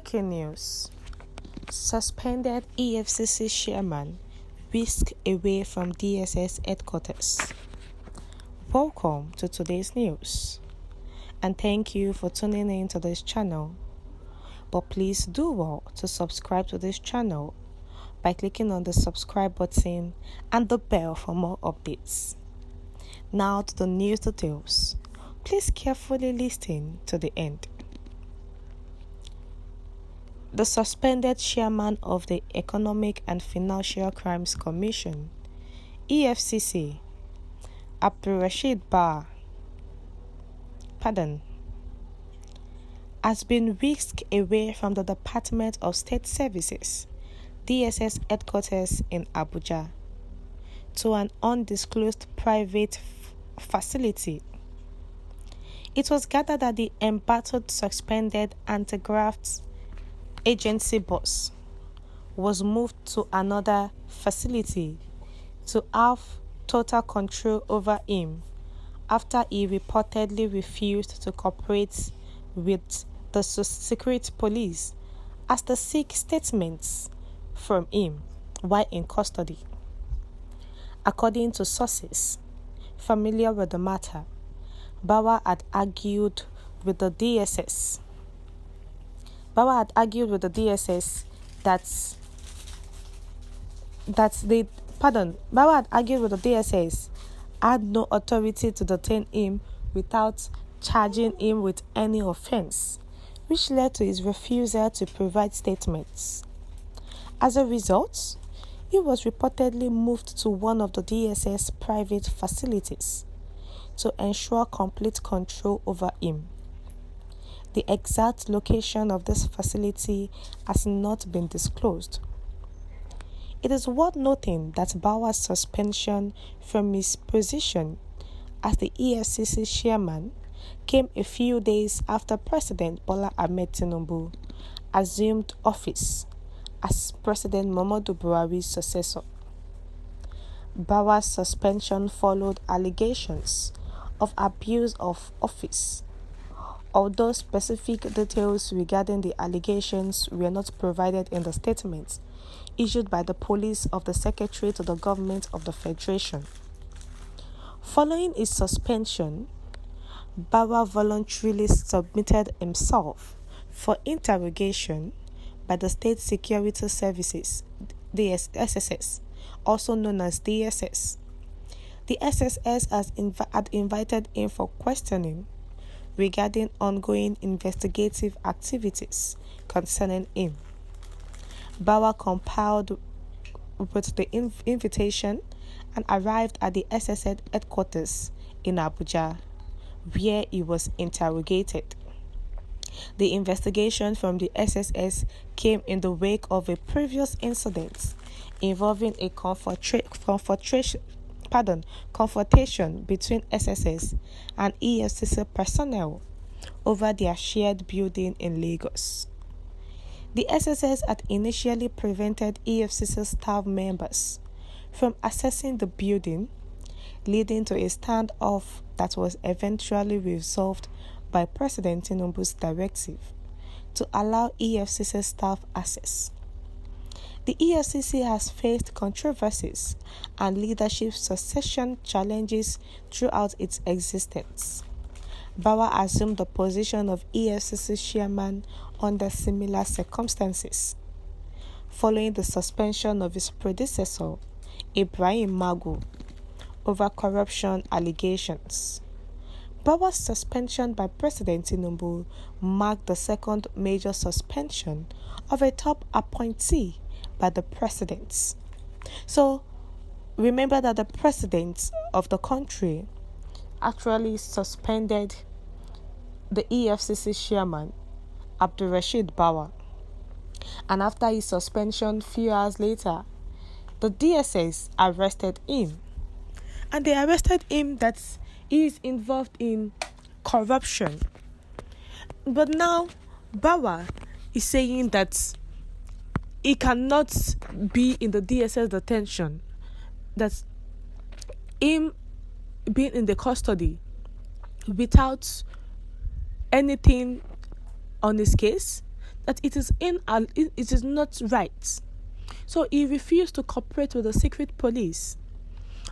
Breaking news. Suspended Efcc chairman whisked away from DSS headquarters. Welcome to today's news, and thank you for tuning in to this channel. But please do well to subscribe to this channel by clicking on the subscribe button and the bell for more updates. Now to the news details. Please carefully listen to the end. The suspended chairman of the Economic and Financial Crimes Commission, EFCC, has been whisked away from the Department of State Services, DSS headquarters in Abuja, to an undisclosed private facility. It was gathered that the embattled suspended anti-graft agency boss was moved to another facility to have total control over him after he reportedly refused to cooperate with the secret police as they seek statements from him while in custody. According to sources familiar with the matter, Bauer had argued with the DSS had no authority to detain him without charging him with any offense, which led to his refusal to provide statements. As a result, he was reportedly moved to one of the DSS private facilities to ensure complete control over him. The exact location of this facility has not been disclosed. It is worth noting that Bauer's suspension from his position as the EFCC chairman came a few days after President Bola Ahmed Tinubu assumed office as President Muhammadu Buhari's successor. Bauer's suspension followed allegations of abuse of office, although specific details regarding the allegations were not provided in the statement issued by the police of the Secretary to the Government of the Federation. Following his suspension, Bauer voluntarily submitted himself for interrogation by the State Security Services, the SSS, also known as DSS. The SSS had invited him for questioning regarding ongoing investigative activities concerning him. Bauer complied with the invitation and arrived at the SSS headquarters in Abuja, where he was interrogated. The investigation from the SSS came in the wake of a previous incident involving a confrontation between SSS and EFCC personnel over their shared building in Lagos. The SSS had initially prevented EFCC staff members from accessing the building, leading to a standoff that was eventually resolved by President Tinubu's directive to allow EFCC staff access. The EFCC has faced controversies and leadership succession challenges throughout its existence. Bauer assumed the position of EFCC chairman under similar circumstances, following the suspension of his predecessor, Ibrahim Magu, over corruption allegations. Bauer's suspension by President Tinubu marked the second major suspension of a top appointee by the president. So, remember that the president of the country actually suspended the EFCC chairman, Abdulrasheed Bauer. And after his suspension, few hours later, the DSS arrested him. And they arrested him that he is involved in corruption. But now, Bauer is saying that he cannot be in the DSS detention, that him being in the custody without anything on his case, that it is not right. So he refused to cooperate with the secret police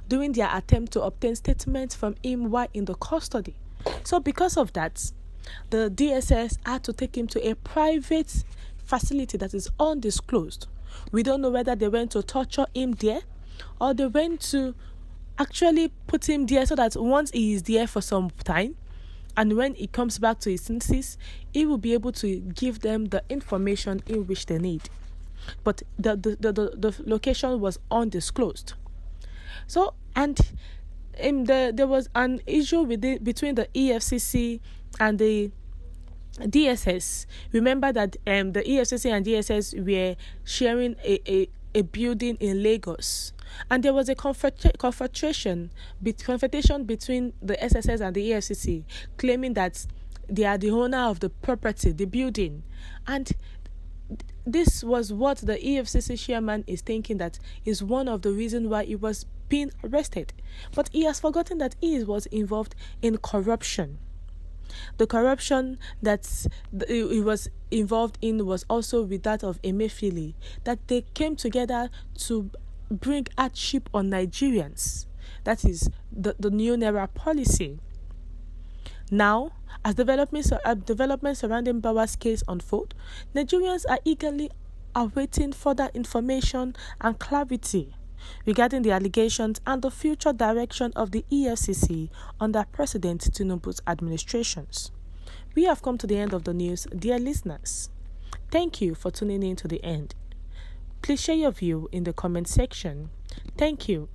during their attempt to obtain statements from him while in the custody. So because of that, the DSS had to take him to a private facility that is undisclosed. We don't know whether they went to torture him there or they went to actually put him there so that once he is there for some time and when he comes back to his senses, he will be able to give them the information in which they need. But the location was undisclosed. So, and there was an issue between the EFCC and the DSS. Remember that the EFCC and DSS were sharing a building in Lagos, and there was a confrontation between the SSS and the EFCC, claiming that they are the owner of the property, the building, and this was what the EFCC chairman is thinking that is one of the reasons why he was being arrested. But he has forgotten that he was involved in corruption. The corruption that he was involved in was also with that of Emefiele, that they came together to bring hardship on Nigerians. That is the new Naira policy. Now, as developments surrounding Bawa's case unfold, Nigerians are eagerly awaiting further information and clarity regarding the allegations and the future direction of the EFCC under President Tinubu's administrations. We have come to the end of the news, dear listeners. Thank you for tuning in to the end. Please share your view in the comment section. Thank you.